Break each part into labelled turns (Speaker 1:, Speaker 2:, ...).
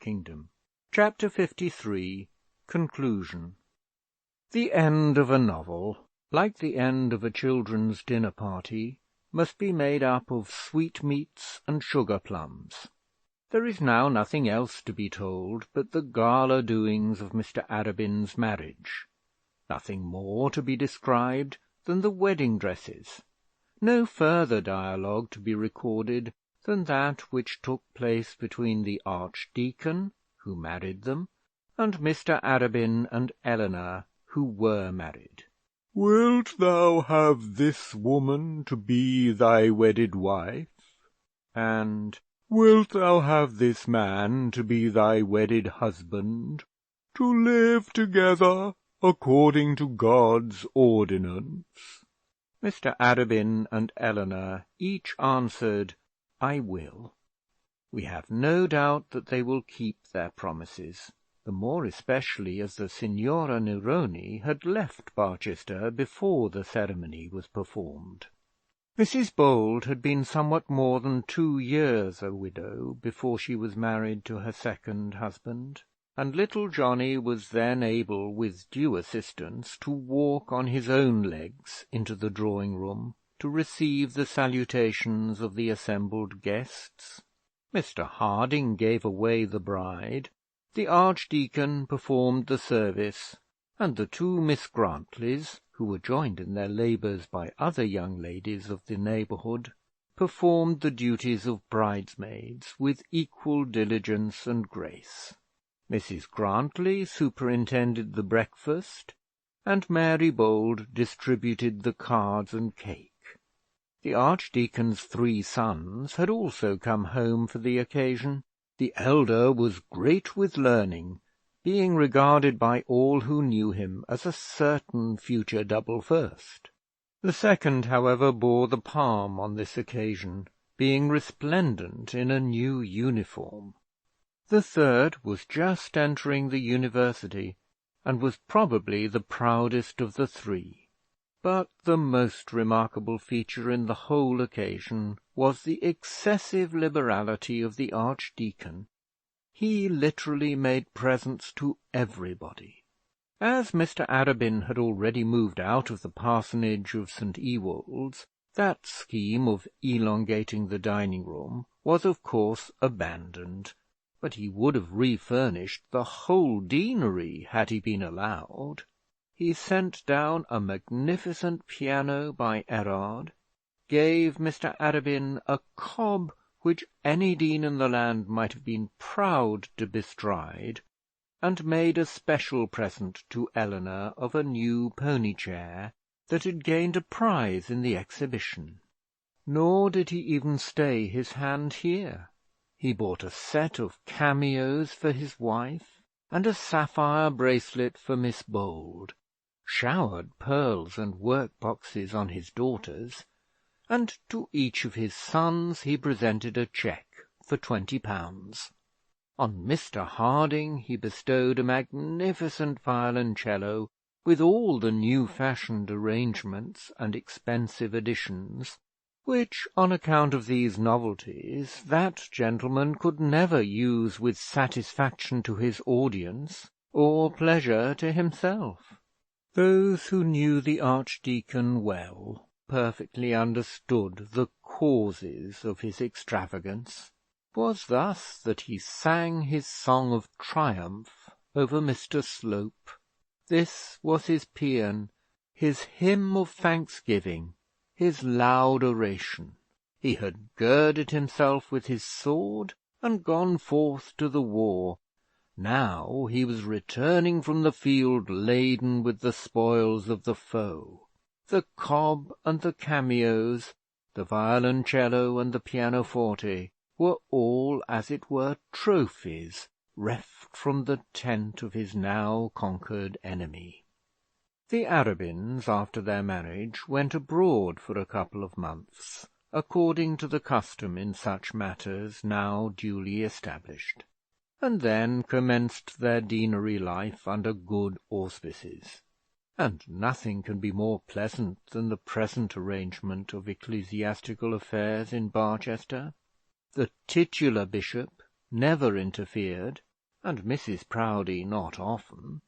Speaker 1: kingdom. Chapter 53. Conclusion. The end of a novel, like the end of a children's dinner party, must be made up of sweetmeats and sugar plums. There is now nothing else to be told but the gala doings of Mr. Arabin's marriage; nothing more to be described than the wedding dresses; no further dialogue to be recorded than that which took place between the archdeacon, who married them, and Mr. Arabin and Eleanor, who were married. "Wilt thou have this woman to be thy wedded wife?" and "Wilt thou have this man to be thy wedded husband, to live together according to God's ordinance?" Mr. Arabin and Eleanor each answered, "I will." We have no doubt that they will keep their promises, the more especially as the Signora Neroni had left Barchester before the ceremony was performed. Mrs. Bold had been somewhat more than 2 years a widow before she was married to her second husband, and little Johnny was then able, with due assistance, to walk on his own legs into the drawing room to receive the salutations of the assembled guests. Mr. Harding gave away the bride, the archdeacon performed the service, and the 2 Miss Grantlys, who were joined in their labours by other young ladies of the neighbourhood, performed the duties of bridesmaids with equal diligence and grace. Mrs. Grantley superintended the breakfast, and Mary Bold distributed the cards and cake. The archdeacon's 3 sons had also come home for the occasion. The elder was great with learning, being regarded by all who knew him as a certain future double first. The second, however, bore the palm on this occasion, being resplendent in a new uniform. The third was just entering the university, and was probably the proudest of the 3. But the most remarkable feature in the whole occasion was the excessive liberality of the archdeacon. He literally made presents to everybody. As Mr. Arabin had already moved out of the parsonage of St. Ewold's, that scheme of elongating the dining room was of course abandoned, but he would have refurnished the whole deanery had he been allowed. He sent down a magnificent piano by Erard, gave Mr. Arabin a cob which any dean in the land might have been proud to bestride, and made a special present to Eleanor of a new pony chair that had gained a prize in the exhibition. Nor did he even stay his hand here. He bought a set of cameos for his wife, and a sapphire bracelet for Miss Bold, showered pearls and work-boxes on his daughters, and to each of his sons he presented a cheque for £20. On Mr. Harding he bestowed a magnificent violoncello, with all the new-fashioned arrangements and expensive additions, which, on account of these novelties, that gentleman could never use with satisfaction to his audience or pleasure to himself. Those who knew the archdeacon well perfectly understood the causes of his extravagance. It was thus that he sang his song of triumph over Mr. Slope. This was his paean, his hymn of thanksgiving, his loud oration. He had girded himself with his sword and gone forth to the war. Now he was returning from the field laden with the spoils of the foe. The cob and the cameos, the violoncello and the pianoforte, were all, as it were, trophies reft from the tent of his now conquered enemy. The Arabins, after their marriage, went abroad for a couple of months, according to the custom in such matters now duly established, and then commenced their deanery life under good auspices. And nothing can be more pleasant than the present arrangement of ecclesiastical affairs in Barchester. The titular bishop never interfered, and Mrs Proudie not often.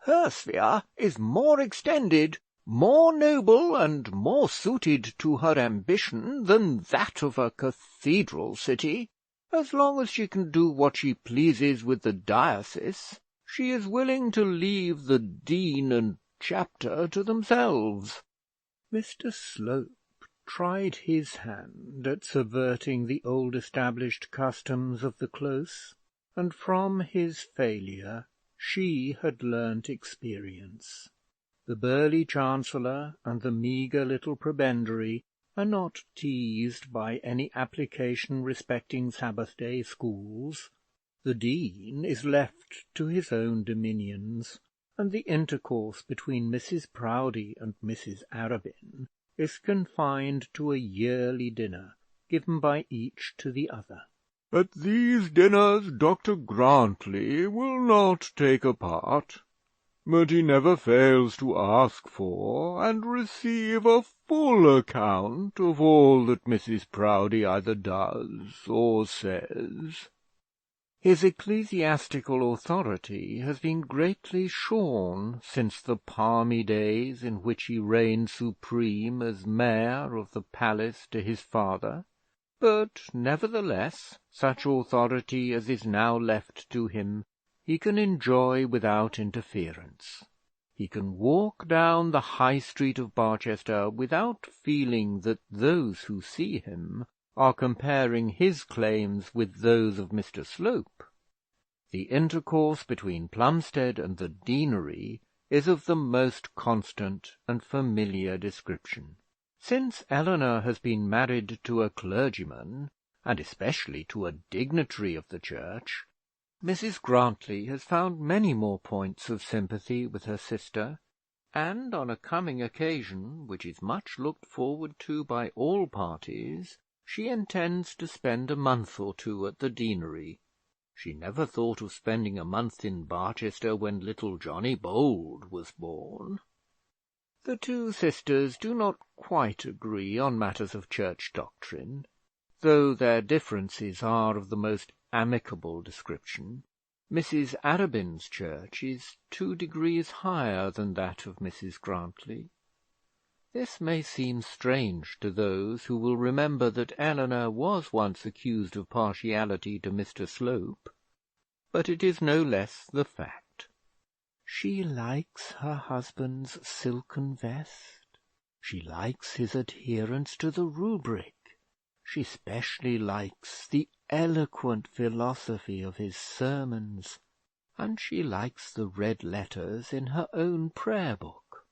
Speaker 1: "Her sphere is more extended, more noble, and more suited to her ambition than that of a cathedral city. As long as she can do what she pleases with the diocese, she is willing to leave the dean and chapter to themselves." Mr Slope tried his hand at subverting the old established customs of the close, and from his failure she had learnt experience. The burly chancellor and the meagre little prebendary are not teased by any application respecting Sabbath-day schools. The dean is left to his own dominions, and the intercourse between Mrs Proudie and Mrs Arabin is confined to a yearly dinner given by each to the other. "At these dinners Dr Grantly will not take a part, but he never fails to ask for and receive a full account of all that Mrs Proudie either does or says." His ecclesiastical authority has been greatly shorn since the palmy days in which he reigned supreme as mayor of the palace to his father, but nevertheless such authority as is now left to him he can enjoy without interference. He can walk down the High Street of Barchester without feeling that those who see him are comparing his claims with those of Mr Slope. The intercourse between Plumstead and the deanery is of the most constant and familiar description. Since Eleanor has been married to a clergyman, and especially to a dignitary of the church, Mrs Grantly has found many more points of sympathy with her sister, and on a coming occasion, which is much looked forward to by all parties, she intends to spend a month or two at the deanery. She never thought of spending a month in Barchester when little Johnny Bold was born. The two sisters do not quite agree on matters of church doctrine, though their differences are of the most amicable description. Mrs Arabin's church is 2 degrees higher than that of Mrs Grantly. This may seem strange to those who will remember that Eleanor was once accused of partiality to Mr Slope, but it is no less the fact. She likes her husband's silken vest. She likes his adherence to the rubric. She specially likes the eloquent philosophy of his sermons, and she likes the red letters in her own prayer book.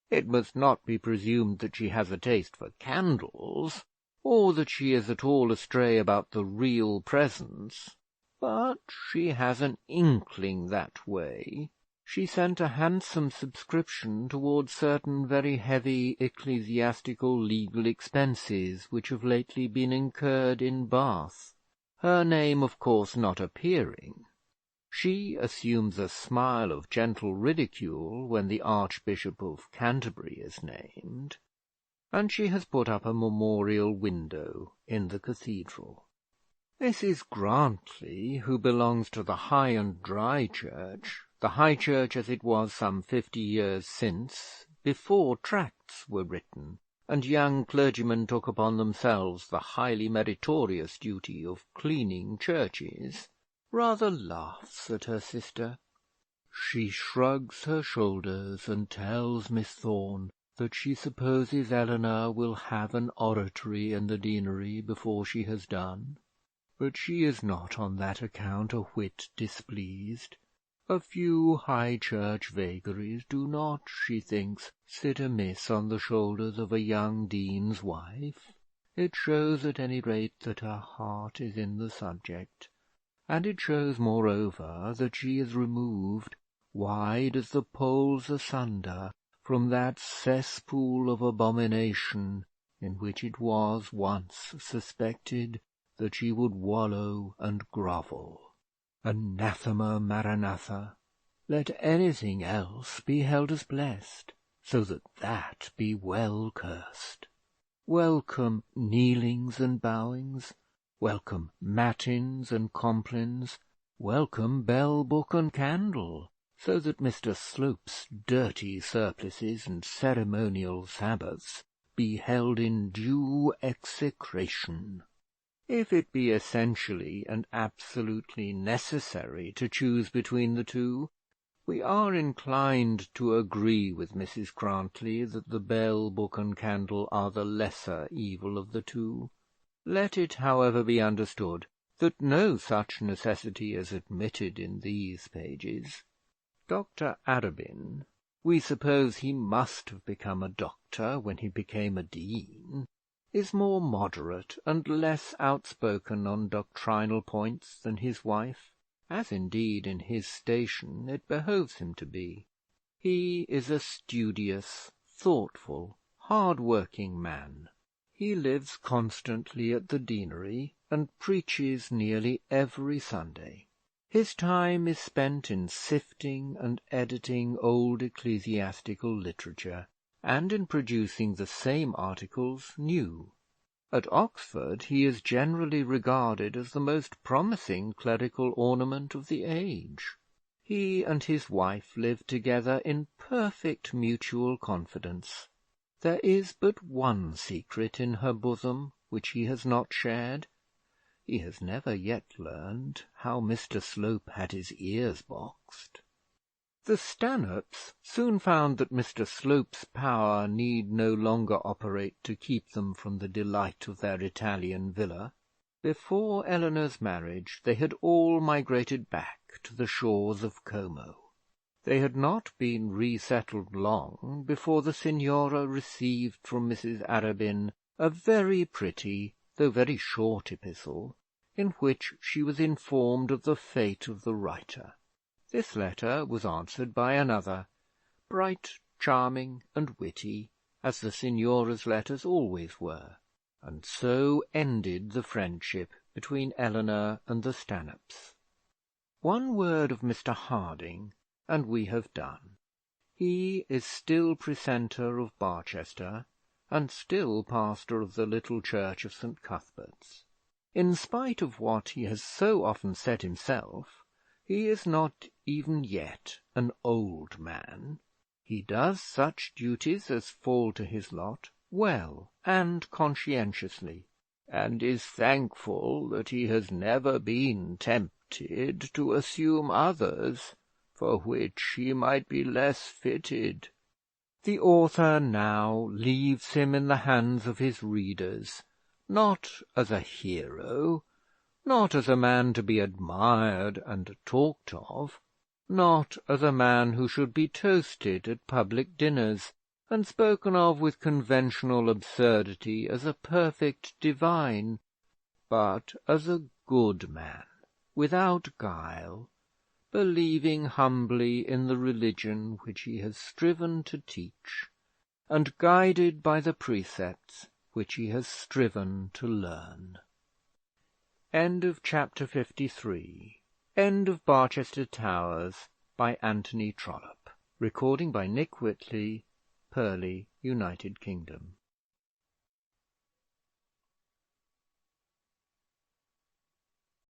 Speaker 1: It must not be presumed that she has a taste for candles, or that she is at all astray about the real presence, but she has an inkling that way. She sent a handsome subscription towards certain very heavy ecclesiastical legal expenses which have lately been incurred in Bath, her name of course not appearing. She assumes a smile of gentle ridicule when the Archbishop of Canterbury is named, and she has put up a memorial window in the cathedral. Mrs Grantly, who belongs to the High and Dry Church, the High Church as it was some 50 years since, before tracts were written, and young clergymen took upon themselves the highly meritorious duty of cleaning churches, rather laughs at her sister. She shrugs her shoulders and tells Miss Thorne that she supposes Eleanor will have an oratory in the deanery before she has done, but she is not on that account a whit displeased. A few high church vagaries do not, she thinks, sit amiss on the shoulders of a young dean's wife. It shows at any rate that her heart is in the subject, and it shows moreover that she is removed, wide as the poles asunder, from that cesspool of abomination in which it was once suspected that she would wallow and grovel. Anathema Maranatha! Let anything else be held as blessed, so that that be well cursed. Welcome kneelings and bowings, welcome matins and complines, welcome bell, book, and candle, so that Mr Slope's dirty surplices and ceremonial Sabbaths be held in due execration. If it be essentially and absolutely necessary to choose between the two, we are inclined to agree with Mrs Grantly that the bell, book, and candle are the lesser evil of the two. Let it, however, be understood that no such necessity is admitted in these pages. Dr Arabin, we suppose he must have become a doctor when he became a dean, is more moderate and less outspoken on doctrinal points than his wife, as indeed in his station it behoves him to be. He is a studious, thoughtful, hard-working man. He lives constantly at the deanery, and preaches nearly every Sunday. His time is spent in sifting and editing old ecclesiastical literature, and in producing the same articles new. At Oxford he is generally regarded as the most promising clerical ornament of the age. He and his wife live together in perfect mutual confidence. There is but one secret in her bosom which he has not shared. He has never yet learned how Mr Slope had his ears boxed. The Stanhopes soon found that Mr Slope's power need no longer operate to keep them from the delight of their Italian villa. Before Eleanor's marriage they had all migrated back to the shores of Como. They had not been resettled long before the Signora received from Mrs Arabin a very pretty, though very short epistle, in which she was informed of the fate of the writer. This letter was answered by another, bright, charming, and witty, as the Signora's letters always were, and so ended the friendship between Eleanor and the Stanhopes. One word of Mr Harding, and we have done. He is still precentor of Barchester, and still pastor of the little church of St Cuthbert's. In spite of what he has so often said himself, he is not even yet an old man. He does such duties as fall to his lot well and conscientiously, and is thankful that he has never been tempted to assume others for which he might be less fitted. The author now leaves him in the hands of his readers, not as a hero, not as a man to be admired and talked of, not as a man who should be toasted at public dinners, and spoken of with conventional absurdity as a perfect divine, but as a good man, without guile, believing humbly in the religion which he has striven to teach, and guided by the precepts which he has striven to learn. End of chapter 53. End of Barchester Towers by Anthony Trollope. Recording by Nick Whitley, Purley, United Kingdom.